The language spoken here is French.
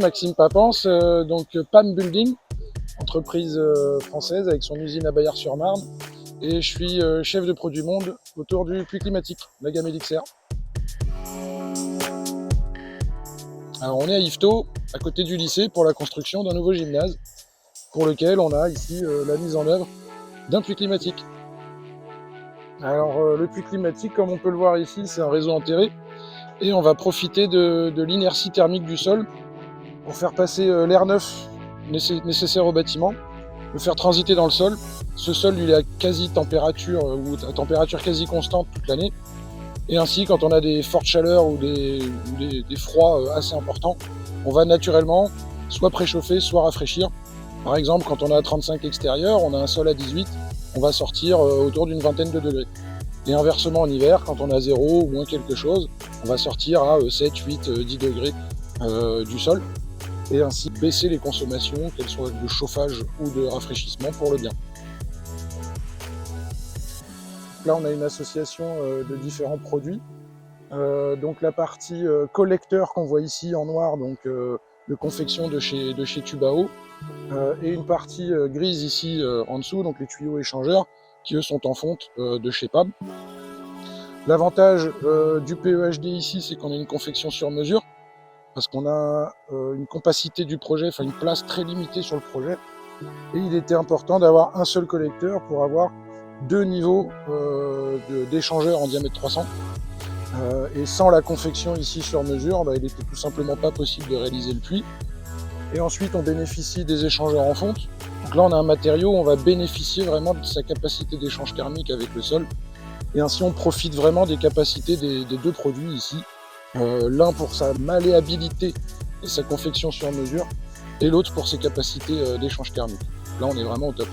Maxime Papens, donc PAM Building, entreprise française avec son usine à Bayard-sur-Marne. Et je suis chef de produit monde autour du puits climatique, la gamme Elixir. Alors on est à Yvetot, à côté du lycée, pour la construction d'un nouveau gymnase, pour lequel on a ici la mise en œuvre d'un puits climatique. Alors le puits climatique, comme on peut le voir ici, c'est un réseau enterré, et on va profiter de l'inertie thermique du sol pour faire passer l'air neuf nécessaire au bâtiment, le faire transiter dans le sol. Ce sol, il est à quasi température ou à température quasi constante toute l'année. Et ainsi, quand on a des fortes chaleurs ou des froids assez importants, on va naturellement soit préchauffer, soit rafraîchir. Par exemple, quand on a 35 extérieur, on a un sol à 18, on va sortir autour d'une vingtaine de degrés. Et inversement en hiver, quand on a 0 ou moins quelque chose, on va sortir à 7, 8, 10 degrés du sol. Et ainsi baisser les consommations, qu'elles soient de chauffage ou de rafraîchissement, pour le bien. Là, on a une association de différents produits. Donc la partie collecteur qu'on voit ici en noir, donc de confection de chez Tubao, et une partie grise ici en dessous, donc les tuyaux échangeurs, qui eux sont en fonte de chez PAM. L'avantage du PEHD ici, c'est qu'on a une confection sur mesure, parce qu'on a une compacité du projet, enfin une place très limitée sur le projet. Et il était important d'avoir un seul collecteur pour avoir deux niveaux d'échangeurs en diamètre 300. Et sans la confection ici sur mesure, il n'était tout simplement pas possible de réaliser le puits. Et ensuite, on bénéficie des échangeurs en fonte. Donc là, on a un matériau où on va bénéficier vraiment de sa capacité d'échange thermique avec le sol. Et ainsi, on profite vraiment des capacités des deux produits ici. L'un pour sa malléabilité et sa confection sur mesure, et l'autre pour ses capacités d'échange thermique. Là, on est vraiment au top.